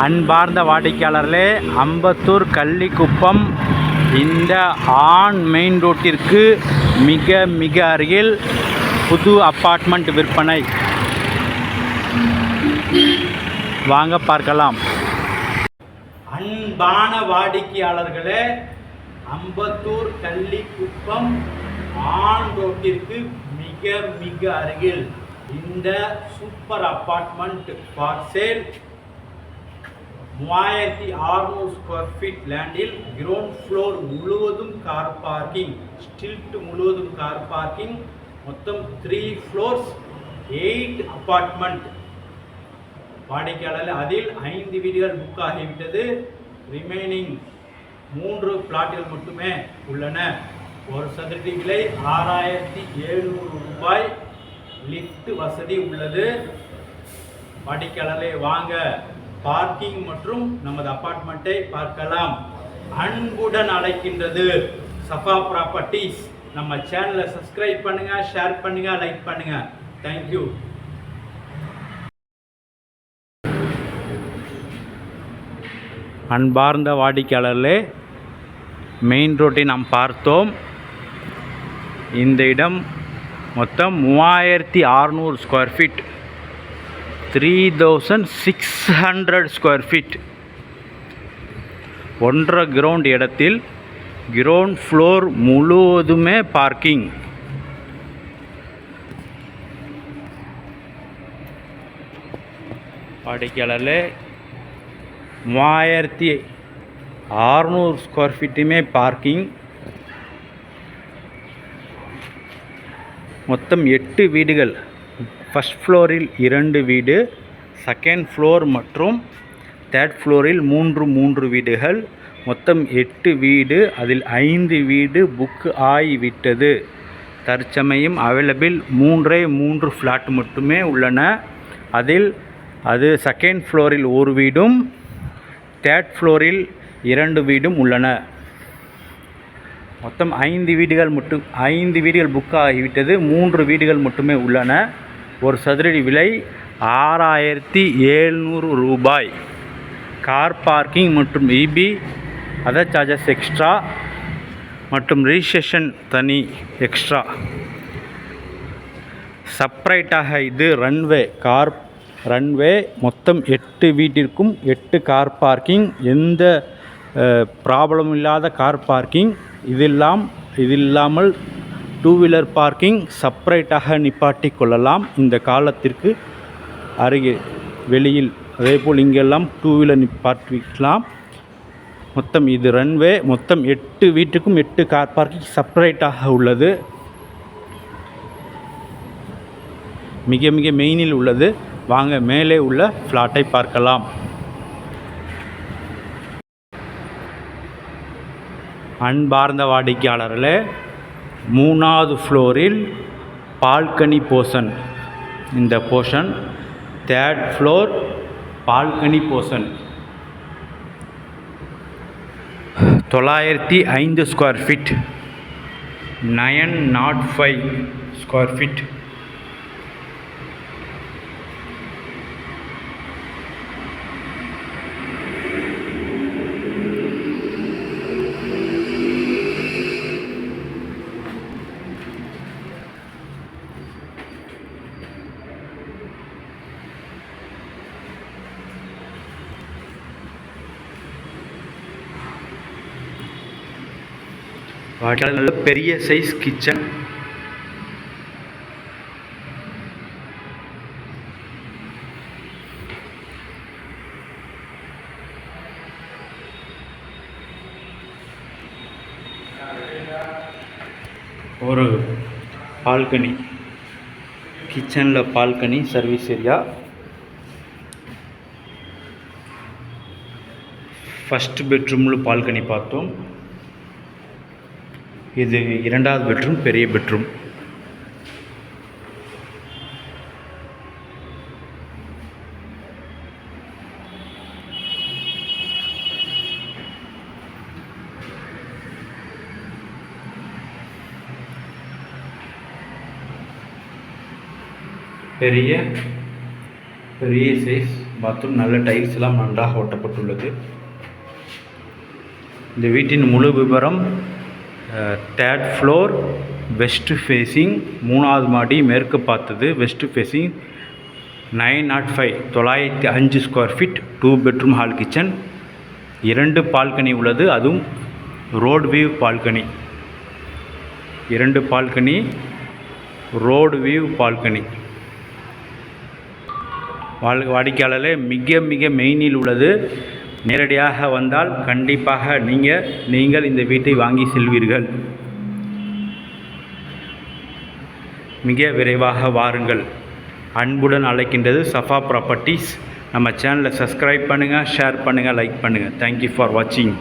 அன்பார்ந்த வாடிக்கையாளர்களே, அம்பத்தூர் கள்ளிக்குப்பம் இந்த ஆன் மெயின் ரோட்டிற்கு மிக அருகில் புது அப்பார்ட்மெண்ட் விற்பனை. வாங்க பார்க்கலாம். அன்பான வாடிக்கையாளர்களே, அம்பத்தூர் கள்ளிக்குப்பம் ஆன் ரோட்டிற்கு மிக அருகில் இந்த super apartment for sale. 3600 square feet லேண்டில் கிரவுண்ட் ஃப்ளோர் முழுவதும் கார் பார்க்கிங், ஸ்டில்ட் முழுவதும் கார் பார்க்கிங், மொத்தம் 3 ஃப்ளோர்ஸ், 8 அப்பார்ட்மெண்ட். வாடிக்கையாளர் அதில் 5 வீடுகள் புக் ஆகிவிட்டது. ரிமைனிங் 3 பிளாட்டுகள் மட்டுமே உள்ளன. ஒரு சதுரடி விலை 6700 ரூபாய். லிஃப்ட் வசதி உள்ளது. வாடிக்கையாளர்களே, வாங்க பார்க்கிங் மற்றும் நமது அபார்ட்மெண்ட்டை பார்க்கலாம். அன்புடன் அழைக்கின்றது சஃபா ப்ராப்பர்ட்டிஸ். நம்ம சேனலை சப்ஸ்கிரைப் பண்ணுங்க, ஷேர் பண்ணுங்க, லைக் பண்ணுங்க. தேங்க்யூ. அன்பார்ந்த வாடிக்கையாளர்களே, மெயின் ரோட்டை நாம் பார்த்தோம். இந்த இடம் மொத்தம் 3600 square feet, 3600 square feet. 1.5 ground இடத்தில் கிரவுண்ட் ஃப்ளோர் முழுவதுமே பார்க்கிங். வாடிக்கையாளர்களே, 3600 ஸ்கொயர் ஃபீட்டுமே பார்க்கிங். மொத்தம் 8 வீடுகள். ஃபர்ஸ்ட் ஃப்ளோரில் 2 வீடு, செகண்ட் ஃப்ளோர் மற்றும் தேர்ட் ஃப்ளோரில் 3 வீடுகள். மொத்தம் 8 வீடு. அதில் 5 வீடு புக் ஆகிவிட்டது. தற்சமயம் அவைலபிள் 3 ஃப்ளாட் மட்டுமே உள்ளன. அது செகண்ட் ஃப்ளோரில் 1 வீடும், தேர்ட் ஃப்ளோரில் 2 வீடும் உள்ளன. மொத்தம் 5 வீடுகள் புக் ஆகிவிட்டது. 3 வீடுகள் மட்டுமே உள்ளன. ஒரு சதுரடி விலை 6700 ரூபாய். கார் பார்க்கிங் மற்றும் இபி அதர் சார்ஜஸ் எக்ஸ்ட்ரா மற்றும் ரிஜிஸ்ட்ரேஷன் தனி எக்ஸ்ட்ரா. செப்பரேட்டாக இது ரன்வே. மொத்தம் 8 வீட்டிற்கும் 8 கார் பார்க்கிங். எந்த ப்ராப்ளம் இல்லாத கார் பார்க்கிங். இது இல்லாமல் 2 வீலர் பார்க்கிங் செப்பரேட்டாக நிப்பாட்டி கொள்ளலாம். இந்த காலத்திற்கு அருகே வெளியில் அதேபோல் இங்கெல்லாம் 2 வீலர் நிப்பாட்டிக்கலாம். மொத்தம் இது ரன்வே. மொத்தம் 8 வீட்டுக்கும் 8 கார் பார்க்கிங் செப்பரேட்டாக உள்ளது. மிக மெயினில் உள்ளது. வாங்க மேலே உள்ள ஃப்ளாட்டை பார்க்கலாம். அன்பார்ந்த வாடிக்கையாளர்களே, 3வது ஃப்ளோரில் பால்கனி போர்ஷன். இந்த portion third floor balcony portion. 905 square feet, 905 square feet. நல்ல பெரிய சைஸ் கிச்சன். ஒரு பால்கனி, கிச்சனில் பால்கனி, சர்வீஸ் ஏரியா. ஃபஸ்ட் பெட்ரூமில் பால்கனி பார்த்தோம். இது 2வது பெட்ரூம், பெரிய பெட்ரூம். பெரிய பெரிய சைஸ் பாத்ரூம், நல்ல டைல்ஸ் எல்லாம் நன்றாக ஒட்டப்பட்டுள்ளது. இந்த வீட்டின் முழு விவரம்: 3rd ஃப்ளோர், வெஸ்ட் ஃபேஸிங், 3வது மாடி மேற்கு பார்த்தது, west facing, 905 905 square feet, 2 bedroom hall kitchen, 2 balcony உள்ளது, அதுவும் road view balcony, 2 balcony, road view balcony. வாடிக்கையாளரே, மிக மிக மெயினில் உள்ளது. நேரடியாக வந்தால் கண்டிப்பாக நீங்கள் இந்த வீட்டை வாங்கி செல்வீர்கள். மிக விரைவாக வாருங்கள். அன்புடன் அழைக்கின்றது சஃபா ப்ராப்பர்ட்டிஸ். நம்ம சேனலை சப்ஸ்கிரைப் பண்ணுங்கள், ஷேர் பண்ணுங்கள், லைக் பண்ணுங்கள். தேங்க்யூ ஃபார் வாட்சிங்.